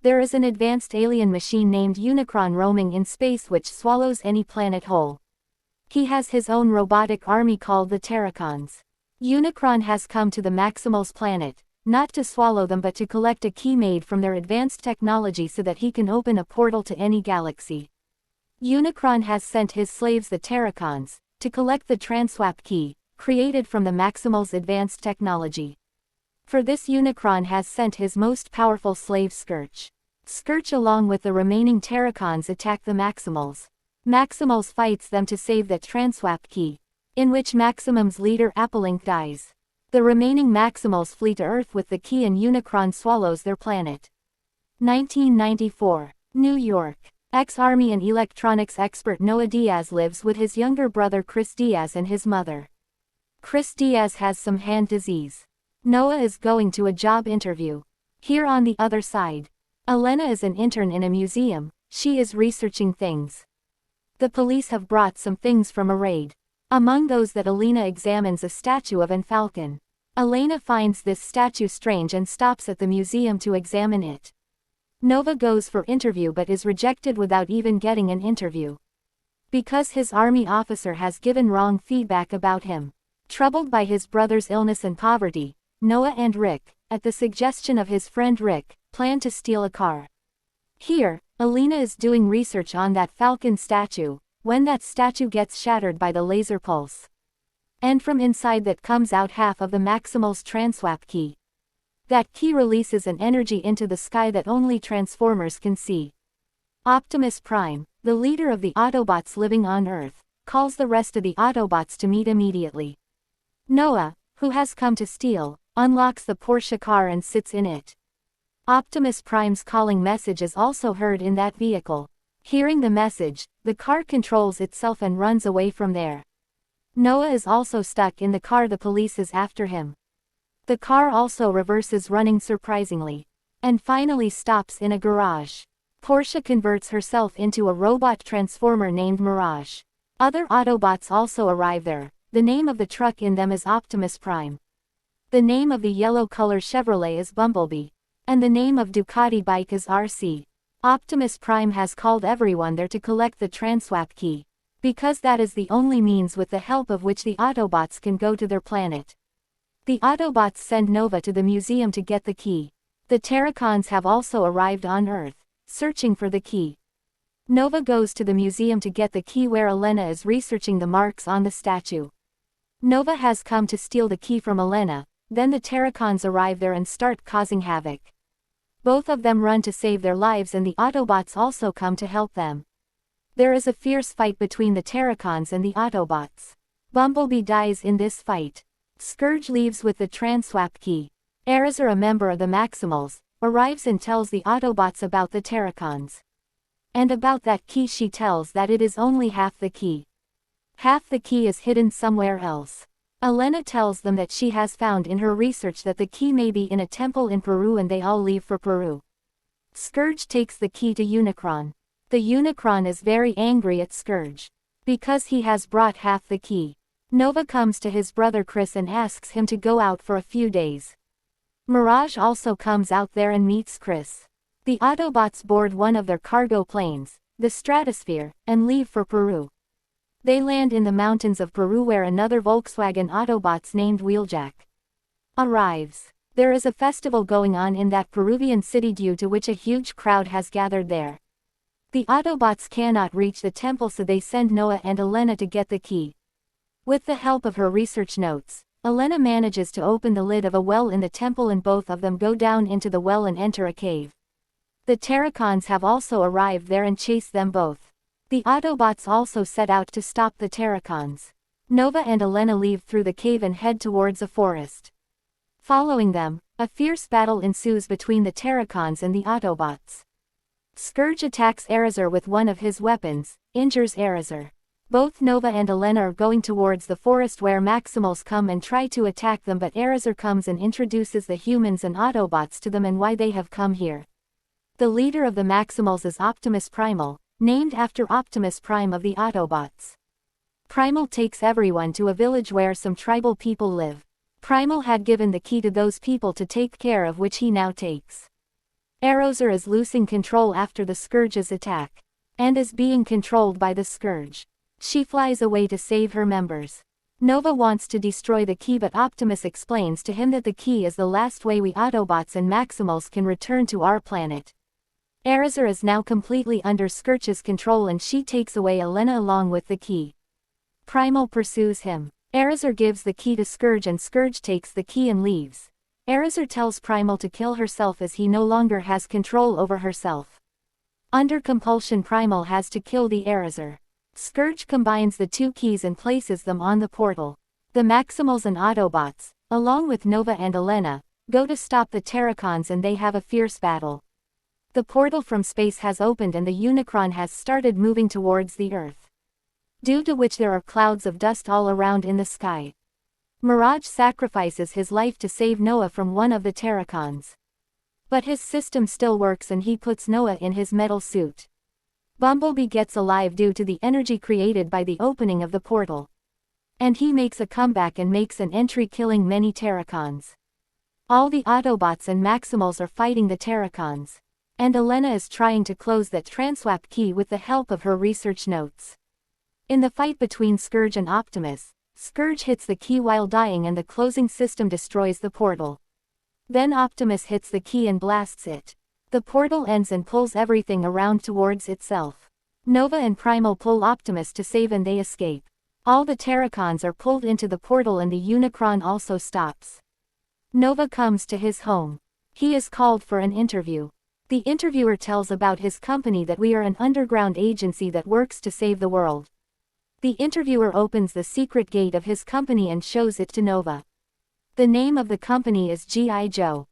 There is an advanced alien machine named Unicron roaming in space which swallows any planet whole. He has his own robotic army called the Terracons. Unicron has come to the Maximals planet, not to swallow them but to collect a key made from their advanced technology so that he can open a portal to any galaxy. Unicron has sent his slaves the Terracons, to collect the Transwap key, created from the Maximals' advanced technology. For this Unicron has sent his most powerful slave Scourge. Scourge along with the remaining Terracons attack the Maximals. Maximals fights them to save that Transwap key, in which Maximum's leader Appalink dies. The remaining Maximals flee to Earth with the key and Unicron swallows their planet. 1994. New York. Ex-Army and electronics expert Noah Diaz lives with his younger brother Chris Diaz and his mother. Chris Diaz has some hand disease. Noah is going to a job interview. Here on the other side, Elena is an intern in a museum. She is researching things. The police have brought some things from a raid. Among those that Elena examines a statue of an falcon. Elena finds this statue strange and stops at the museum to examine it. Nova goes for interview but is rejected without even getting an interview. Because his army officer has given wrong feedback about him. Troubled by his brother's illness and poverty, Noah and Rick, at the suggestion of his friend Rick, plan to steal a car. Here, Elena is doing research on that falcon statue, when that statue gets shattered by the laser pulse. And from inside that comes out half of the Maximals Transwap key. That key releases an energy into the sky that only Transformers can see. Optimus Prime, the leader of the Autobots living on Earth, calls the rest of the Autobots to meet immediately. Noah, who has come to steal, unlocks the Porsche car and sits in it. Optimus Prime's calling message is also heard in that vehicle. Hearing the message, the car controls itself and runs away from there. Noah is also stuck in the car. The police is after him. The car also reverses running surprisingly. And finally stops in a garage. Porsche converts herself into a robot transformer named Mirage. Other Autobots also arrive there. The name of the truck in them is Optimus Prime. The name of the yellow color Chevrolet is Bumblebee. And the name of Ducati bike is RC. Optimus Prime has called everyone there to collect the Transwap key. Because that is the only means with the help of which the Autobots can go to their planet. The Autobots send Nova to the museum to get the key. The Terracons have also arrived on Earth, searching for the key. Nova goes to the museum to get the key where Elena is researching the marks on the statue. Nova has come to steal the key from Elena, then the Terracons arrive there and start causing havoc. Both of them run to save their lives and the Autobots also come to help them. There is a fierce fight between the Terracons and the Autobots. Bumblebee dies in this fight. Scourge leaves with the Transwap key. Eraser, a member of the Maximals, arrives and tells the Autobots about the Terracons. And about that key she tells that it is only half the key. Half the key is hidden somewhere else. Elena tells them that she has found in her research that the key may be in a temple in Peru and they all leave for Peru. Scourge takes the key to Unicron. The Unicron is very angry at Scourge. Because he has brought half the key. Nova comes to his brother Chris and asks him to go out for a few days. Mirage also comes out there and meets Chris. The Autobots board one of their cargo planes, the Stratosphere, and leave for Peru. They land in the mountains of Peru where another Volkswagen Autobots named Wheeljack arrives. There is a festival going on in that Peruvian city due to which a huge crowd has gathered there. The Autobots cannot reach the temple so they send Noah and Elena to get the key. With the help of her research notes, Elena manages to open the lid of a well in the temple and both of them go down into the well and enter a cave. The Terracons have also arrived there and chase them both. The Autobots also set out to stop the Terracons. Nova and Elena leave through the cave and head towards a forest. Following them, a fierce battle ensues between the Terracons and the Autobots. Scourge attacks Eraser with one of his weapons, injures Eraser. Both Nova and Elena are going towards the forest where Maximals come and try to attack them, but Eraser comes and introduces the humans and Autobots to them and why they have come here. The leader of the Maximals is Optimus Primal, named after Optimus Prime of the Autobots. Primal takes everyone to a village where some tribal people live. Primal had given the key to those people to take care of, which he now takes. Erozer is losing control after the Scourge's attack, and is being controlled by the Scourge. She flies away to save her members. Nova wants to destroy the key, but Optimus explains to him that the key is the last way we Autobots and Maximals can return to our planet. Erozer is now completely under Scourge's control and she takes away Elena along with the key. Primal pursues him. Erozer gives the key to Scourge and Scourge takes the key and leaves. Erozer tells Primal to kill herself as he no longer has control over herself. Under compulsion, Primal has to kill the Erozer. Scourge combines the two keys and places them on the portal. The Maximals and Autobots, along with Nova and Elena, go to stop the Terracons and they have a fierce battle. The portal from space has opened and the Unicron has started moving towards the Earth, due to which there are clouds of dust all around in the sky. Mirage sacrifices his life to save Noah from one of the Terracons. But his system still works and he puts Noah in his metal suit. Bumblebee gets alive due to the energy created by the opening of the portal. And he makes a comeback and makes an entry, killing many Terracons. All the Autobots and Maximals are fighting the Terracons. And Elena is trying to close that transwap key with the help of her research notes. In the fight between Scourge and Optimus, Scourge hits the key while dying and the closing system destroys the portal. Then Optimus hits the key and blasts it. The portal ends and pulls everything around towards itself. Nova and Primal pull Optimus to save and they escape. All the Terracons are pulled into the portal and the Unicron also stops. Nova comes to his home. He is called for an interview. The interviewer tells about his company, that we are an underground agency that works to save the world. The interviewer opens the secret gate of his company and shows it to Nova. The name of the company is G.I. Joe.